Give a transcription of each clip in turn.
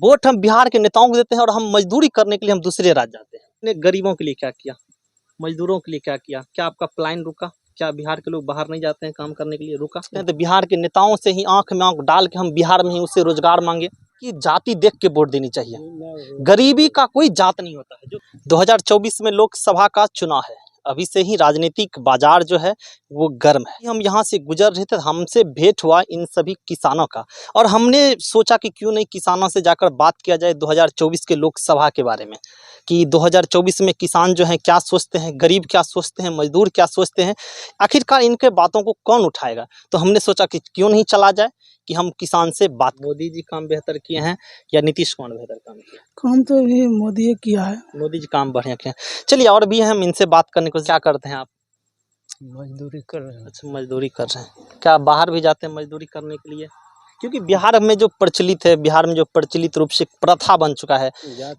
Vote हम बिहार के नेताओं को देते हैं और हम मजदूरी करने के लिए हम दूसरे राज्य जाते हैं। ने गरीबों के लिए क्या किया, मजदूरों के लिए क्या किया? क्या आपका प्लान रुका? क्या बिहार के लोग बाहर नहीं जाते हैं काम करने के लिए? रुका? तो बिहार के नेताओं से ही आंख में आंख डाल के हम बिहार में ही उससे रोजगार मांगे कि जाति देख के वोट देनी चाहिए। गरीबी का कोई जात नहीं होता है। जो 2024 में लोकसभा का चुनाव है, अभी से ही राजनीतिक बाजार जो है वो गर्म है। हम यहाँ से गुजर रहे थे, हमसे भेंट हुआ इन सभी किसानों का और हमने सोचा कि क्यों नहीं किसानों से जाकर बात किया जाए 2024 के लोकसभा के बारे में, कि 2024 में किसान जो हैं क्या सोचते हैं, गरीब क्या सोचते हैं, मजदूर क्या सोचते हैं, आखिरकार इनके बातों को कौन उठाएगा। तो हमने सोचा कि क्यों नहीं चला जाए कि हम किसान से बात। मोदी जी काम बेहतर किए हैं या नीतीश कुमार बेहतर काम किया? काम तो ये मोदी किया है। मोदी जी काम बढ़िया किए हैं। चलिए और भी हम इनसे बात करने को। क्या करते हैं आप? मजदूरी कर रहे हैं। अच्छा, मजदूरी कर रहे हैं। क्या बाहर भी जाते हैं मजदूरी करने के लिए? क्योंकि बिहार में जो प्रचलित है, बिहार में जो प्रचलित रूप से प्रथा बन चुका है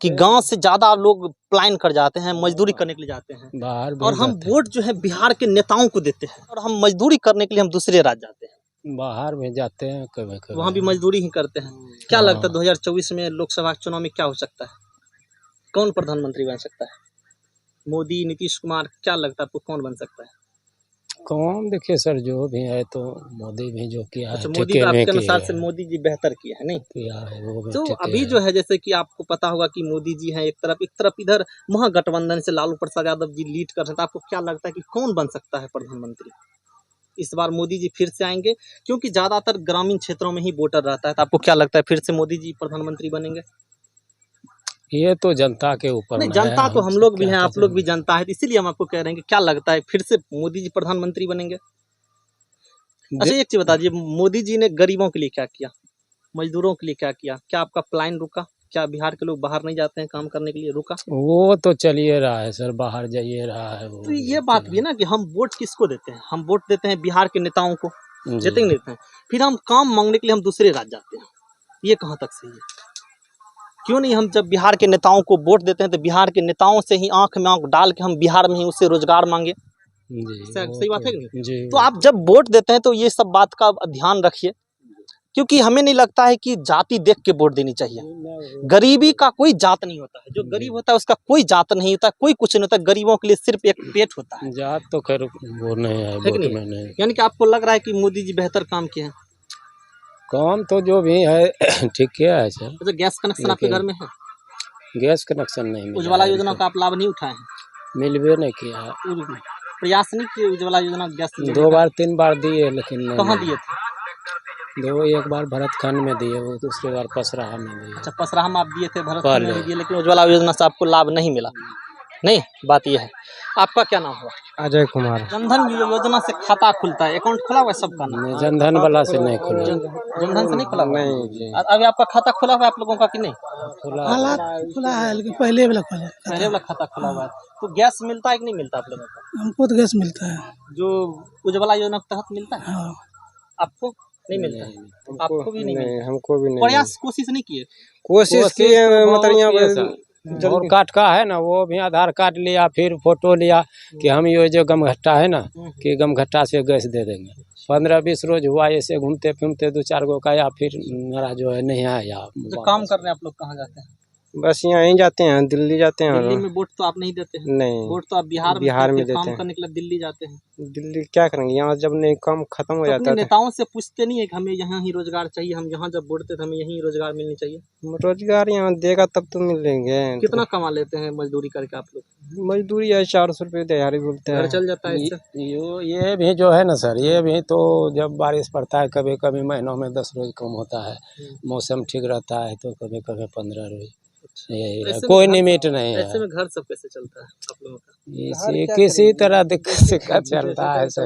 कि गांव से ज्यादा लोग पलायन कर जाते हैं, मजदूरी करने के लिए जाते हैं बाहर और हम वोट जो है बिहार के नेताओं को देते हैं और हम मजदूरी करने के लिए हम दूसरे राज्य जाते हैं। बाहर में जाते हैं, कभी कभी वहाँ भी मजदूरी ही करते हैं। क्या लगता है 2024 में लोकसभा चुनाव में क्या हो सकता है? कौन प्रधानमंत्री बन सकता है? मोदी, नीतीश कुमार? क्या लगता है आपको कौन बन सकता है? कौन देखिए सर, जो भी है तो मोदी भी जो किया है, अच्छा, मोदी आपके अनुसार से मोदी जी बेहतर किया है, नहीं किया है वो भी तो ठीक अभी है। जो है जैसे कि आपको पता होगा कि मोदी जी हैं एक तरफ इधर महागठबंधन से लालू प्रसाद यादव जी लीड कर रहे हैं। तो आपको क्या लगता है कि कौन बन सकता है प्रधानमंत्री? इस बार मोदी जी फिर से आएंगे? क्योंकि ज्यादातर ग्रामीण क्षेत्रों में ही वोटर रहता है। तो आपको क्या लगता है फिर से मोदी जी प्रधानमंत्री बनेंगे? ये तो जनता के ऊपर नहीं, है। जनता तो हम लोग भी हैं, आप लोग भी जनता है, इसीलिए हम आपको कह रहे हैं कि क्या लगता है फिर से मोदी जी प्रधानमंत्री बनेंगे? अच्छा, एक चीज बताइए, मोदी जी ने गरीबों के लिए क्या किया, मजदूरों के लिए क्या किया? क्या आपका प्लान रुका? क्या बिहार के लोग बाहर नहीं जाते हैं काम करने के लिए? रुका? वो तो चलिए रहा है सर, बाहर जाइए रहा है वो। तो ये बात भी है ना कि हम वोट किसको देते हैं? हम वोट देते हैं बिहार के नेताओं को, देते ही देते हैं। फिर हम काम मांगने के लिए हम दूसरे राज्य जाते हैं। ये कहाँ तक सही है? क्यों नहीं हम जब बिहार के नेताओं को वोट देते हैं तो बिहार के नेताओं से ही आंख में आंख डाल के हम बिहार में ही उससे रोजगार मांगे? सही बात है कि नहीं? तो आप जब वोट देते हैं तो ये सब बात का ध्यान रखिए, क्योंकि हमें नहीं लगता है कि जाति देख के वोट देनी चाहिए। गरीबी का कोई जात नहीं होता है। जो गरीब होता है उसका कोई जात नहीं होता, कोई कुछ नहीं होता। गरीबों के लिए सिर्फ एक पेट होता है। जात तो खैर वो नहीं है, वोट में नहीं। यानी कि आपको लग रहा है कि मोदी जी बेहतर काम किए हैं? काम तो जो भी है ठीक किया है सर। तो गैस कनेक्शन आपके घर में है? गैस कनेक्शन नहीं मिला। उज्ज्वला योजना का आप लाभ नहीं उठाए हैं? मिलवे नहीं किया। प्रयास नहीं किए उज्ज्वला योजना गैस? 2 बार 3 बार दिए लेकिन कहाँ दिए थे? एक बार भरतखंड में दिए, वो दूसरी बार पसराहा में दिए। अच्छा, पसराहा में आप दिए थे, भरतखंड में दिए, लेकिन उज्ज्वला योजना से आपको लाभ नहीं मिला। नहीं, बात यह है। आपका क्या नाम हुआ? अजय कुमार। जनधन योजना से खाता खुलता है, अकाउंट खुला हुआ है सबका ना? जनधन वाला से नहीं खुला। जनधन से नहीं खुला? नहीं जी। अभी आपका खाता खुला हुआ है आप लोगों का कि नहीं? खुला है लेकिन पहले वाला खुला। पहले वाला खाता खुला हुआ है। तो गैस मिलता है कि नहीं मिलता आप लोगों को? हमको तो गैस मिलता है। जो उज्ज्वला योजना के तहत मिलता है? हाँ। आपको नहीं मिलता है? आपको भी नहीं मिलता? हमको भी नहीं। प्रयास कोशिश नहीं किए? कोशिश किए मतलब और कार्ड का है ना, वो भी आधार कार्ड लिया, फिर फोटो लिया कि हम ये जो गमघट्टा है ना कि गमघट्टा से गैस दे देंगे। 15-20 रोज हुआ ऐसे घूमते फिरते 2-4 गो का, या फिर मेरा जो है नहीं आया। जो काम करने आप लोग कहाँ जाते हैं? बस यहाँ ही जाते हैं, दिल्ली जाते हैं। दिल्ली में वोट तो आप नहीं देते हैं? नहीं, वोट तो आप बिहार में देते हैं। काम करने के लिए दिल्ली जाते हैं? दिल्ली क्या करेंगे, यहाँ जब नहीं काम खत्म हो जाता है। नेताओं से पूछते नहीं है कि हमें यहाँ ही रोजगार चाहिए, हम यहाँ जब वोट देते हमें यही रोजगार मिलनी चाहिए? रोजगार यहाँ देगा तब तो मिलेंगे। कितना कमा लेते हैं मजदूरी करके आप लोग? मजदूरी है 400 रुपये दिहाड़ी बोलते हैं। घर चल जाता है इससे? ये भी जो है ना सर, ये भी तो जब बारिश पड़ता है कभी कभी महीनों में 10 रोज कम होता है, मौसम ठीक रहता है तो कभी कभी 15 रोज। कोई लिमिट नहीं है। ऐसे में घर सब कैसे चलता है आप लोगों का? किसी तरह दिक्कत चलता है सर।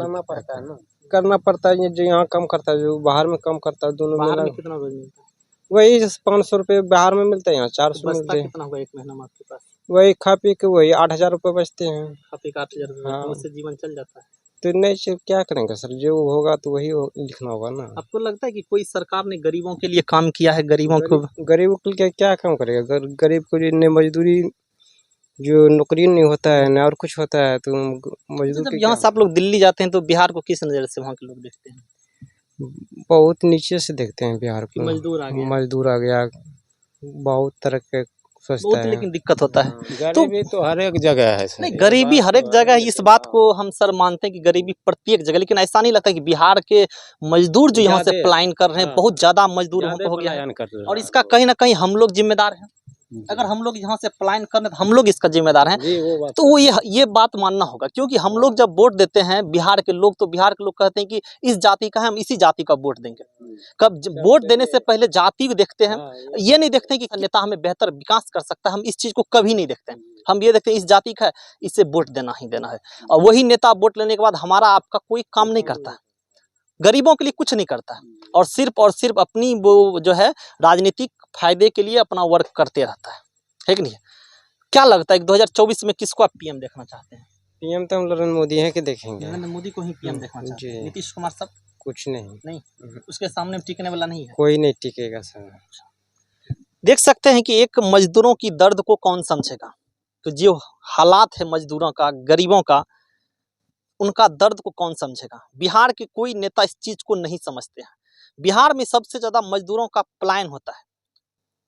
करना पड़ता है जो यहाँ कम करता है, जो बाहर में कम करता है, दोनों बाहर में कितना रोज मिलता है? वही 500 रुपये बाहर में मिलता है, यहाँ 400 मिलते हैं। कितना होगा एक महीना में आपके पास? वही खा पी के वही 8,000 रुपये बचते हैं। खा पी के 8,000 रुपये? हाँ। उससे जीवन चल जाता है? तो नहीं, क्या करेंगे सर, जो होगा तो वही लिखना होगा ना। आपको लगता है कि कोई सरकार ने गरीबों के लिए काम किया है? गरीबों के लिए क्या काम करेगा? गरीब को लिए मजदूरी, जो नौकरी नहीं होता है ना और कुछ होता है तो मजदूर। जब यहाँ से आप लोग दिल्ली जाते हैं तो बिहार को किस नज़र से वहाँ के लोग देखते हैं? बहुत नीचे से देखते हैं बिहार को। मजदूर आ गया। मजदूर आ गया, बहुत तरह के सोचता बहुत है। लेकिन दिक्कत होता है। गरीबी तो हर एक जगह है सर, नहीं, ये गरीबी बात हर एक तो है, जगह है, इस लेकिन बात हाँ, को हम सर मानते हैं कि गरीबी प्रत्येक जगह, लेकिन ऐसा नहीं लगता कि बिहार के मजदूर जो यहाँ से ज्यादे है। पलायन कर रहे हैं, हाँ, बहुत ज्यादा मजदूर वहाँ ज्यादे पे हो गया है। पलायन कर और रहा है इसका लोग। कहीं ना कहीं हम लोग जिम्मेदार हैं। जी, अगर हम लोग यहाँ से पलायन कर रहे हैं तो हम लोग इसका जिम्मेदार हैं। जी वो बात तो वो ये बात मानना होगा, क्योंकि हम लोग जब वोट देते हैं बिहार के लोग, तो बिहार के लोग कहते हैं कि इस जाति का है, हम इसी जाति का वोट देंगे। वोट देने से पहले जाति को देखते हैं, हाँ, ये नहीं देखते हैं कि नेता हमें बेहतर विकास कर सकता है। हम इस चीज को कभी नहीं देखते हैं। हम ये देखते हैं इस जाति का है, इसे वोट देना ही देना है। और वही नेता वोट लेने के बाद हमारा आपका कोई काम नहीं करता है, गरीबों के लिए कुछ नहीं करता है, और सिर्फ अपनी वो जो है राजनीतिक फायदे के लिए अपना वर्क करते रहता है कि नहीं? क्या लगता है कि 2024 में किसको आप पीएम देखना चाहते हैं? पीएम तो हम नरेंद्र मोदी है कि देखेंगे। नरेंद्र मोदी को ही पीएम देखना चाहते हैं। जी। नीतीश कुमार साहब कुछ नहीं, नहीं, उसके सामने टिकने वाला नहीं है। कोई नहीं टिकेगा सर। देख सकते हैं कि एक मजदूरों की दर्द को कौन समझेगा। तो जो हालात है मजदूरों का, गरीबों का, उनका दर्द को कौन समझेगा। बिहार के कोई नेता इस चीज को नहीं समझते हैं। बिहार में सबसे ज्यादा मजदूरों का पलायन होता है,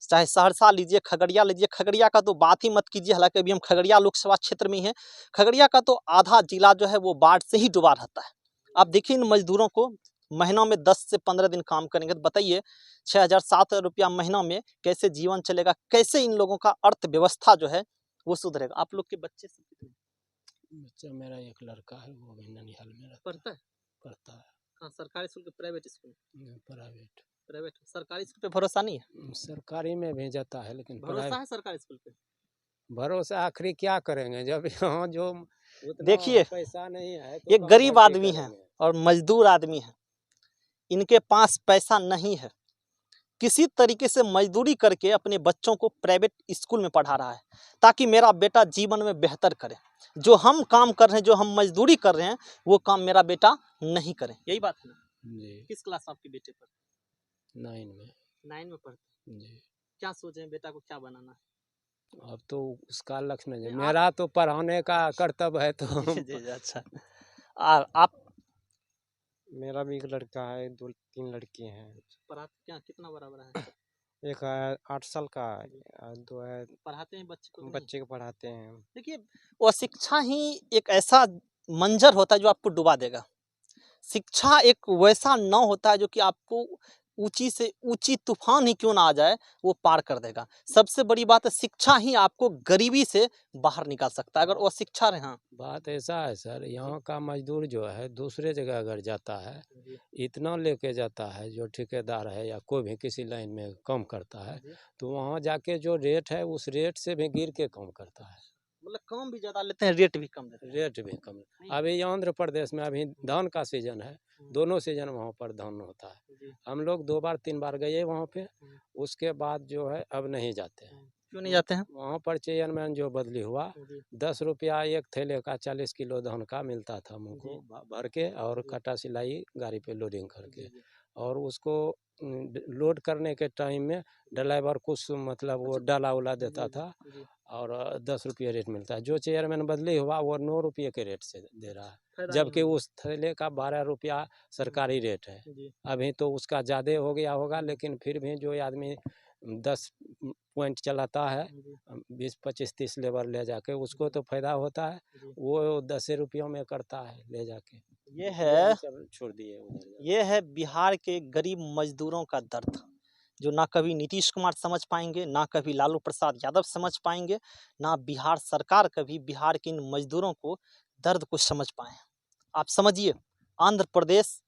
चाहे सहरसा लीजिए, खगड़िया लीजिए। खगड़िया का तो बात ही मत कीजिए, हालांकि अभी हम खगड़िया लोकसभा क्षेत्र में ही हैं। खगड़िया का तो आधा जिला जो है वो बाढ़ से ही डूबा रहता है। आप देखिए इन मजदूरों को, महीनों में 10 से 15 दिन काम करेंगे, तो बताइए 6,000 7,000 रुपया महीना में कैसे जीवन चलेगा, कैसे इन लोगों का अर्थव्यवस्था जो है वो सुधरेगा। आप लोग के बच्चे सब कितने बच्चा मेरा एक लड़का है, वो भी ननिहाल में रहता पढ़ता है? पढ़ता है। हाँ, सरकारी स्कूल के प्राइवेट स्कूल? Private private. सरकारी स्कूल पे भरोसा नहीं है? सरकारी में भी जाता है, लेकिन भरोसा है सरकारी स्कूल पे? भरोसा आखिरी क्या करेंगे जब यहाँ जो उतना देखिए, पैसा नहीं है तो ये कहाँ गरीब भर्ती आदमी है करेंगे? और मजदूर आदमी है, इनके पास पैसा नहीं है, किसी तरीके से मजदूरी करके अपने बच्चों को प्राइवेट स्कूल में पढ़ा रहा है, ताकि मेरा बेटा जीवन में बेहतर करे। जो हम काम कर रहे हैं, जो हम मजदूरी कर रहे हैं, वो काम मेरा बेटा नहीं करे। यही बात है ना? जी, किस क्लास आपके बेटे पर? 9 में। 9 में पढ़ते हैं। जी, क्या सोचे हैं बेटा को क्या बनाना है? अब तो उसका लक्ष्य नहीं है, नहीं, मेरा तो पढ़ाने का कर्तव्य है तो जी, अच्छा। आप मेरा भी एक लड़का है, 2-3 लड़की हैं। पढ़ाते क्या, कितना बराबर है? एक है 8 साल का और 2 है, पढ़ाते हैं बच्चे को कि नहीं? बच्चे को पढ़ाते हैं। देखिए, वो शिक्षा ही एक ऐसा मंजर होता है जो आपको डुबा देगा। शिक्षा एक वैसा नाव होता है जो कि आपको ऊंची से ऊंची तूफान ही क्यों ना आ जाए, वो पार कर देगा। सबसे बड़ी बात है, शिक्षा ही आपको गरीबी से बाहर निकाल सकता है, अगर वो शिक्षा रहे। हाँ बात ऐसा है सर, यहाँ का मजदूर जो है दूसरे जगह अगर जाता है, इतना लेके जाता है जो ठेकेदार है या कोई भी किसी लाइन में काम करता है, तो वहाँ जाके जो रेट है उस रेट से भी गिर के काम करता है। मतलब काम भी ज्यादा लेते हैं, रेट भी कम देते हैं। रेट भी कम। अभी आंध्र प्रदेश में अभी धान का सीजन है, दोनों सीजन वहाँ पर धान होता है। हम लोग 2 बार 3 बार गए वहाँ पे, उसके बाद जो है अब नहीं जाते हैं। क्यों नहीं जाते हैं? वहाँ पर चेयरमैन जो बदली हुआ, 10 रुपया एक थैले का 40 किलो धान का मिलता था हमको भर के, और कटा सिलाई गाड़ी पे लोडिंग करके, और उसको लोड करने के टाइम में ड्राइवर कुछ मतलब वो डाला उला देता था, और 10 रुपये रेट मिलता है। जो चेयरमैन बदली हुआ वो 9 रुपये के रेट से दे रहा है, जबकि उस थैले का 12 रुपया सरकारी रेट है। अभी तो उसका ज़्यादा हो गया होगा, लेकिन फिर भी जो आदमी 10 पॉइंट चलाता है, 20 25 30 लेबर ले जाके, उसको तो फायदा होता है, वो 10 रुपयों में करता है ले जाके। ये है, छोड़ दिए उधर। ये है बिहार के गरीब मजदूरों का दर्द, जो ना कभी नीतीश कुमार समझ पाएंगे, ना कभी लालू प्रसाद यादव समझ पाएंगे, ना बिहार सरकार कभी बिहार के इन मजदूरों को दर्द को समझ पाए। आप समझिए, आंध्र प्रदेश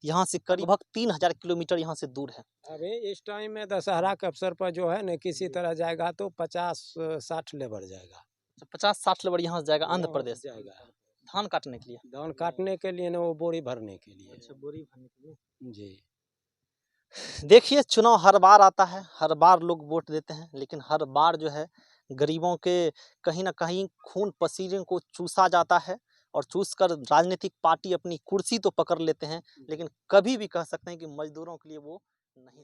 यहाँ से करीब 3,000 किलोमीटर यहाँ से दूर है। अभी इस टाइम में दशहरा के अवसर पर जो है न, किसी तरह जाएगा तो 50-60 लेबर जाएगा। 50-60 लेबर यहाँ से जाएगा आंध्र यहाँ प्रदेश जाएगा धान काटने के लिए। धान काटने के लिए ना, वो बोरी भरने के लिए। अच्छा, बोरी भरने के लिए। जी, देखिए, चुनाव हर बार आता है, हर बार लोग वोट देते हैं, लेकिन हर बार जो है गरीबों के कहीं ना कहीं खून पसीने को चूसा जाता है, और चूस कर राजनीतिक पार्टी अपनी कुर्सी तो पकड़ लेते हैं, लेकिन कभी भी कह सकते हैं कि मजदूरों के लिए वो नहीं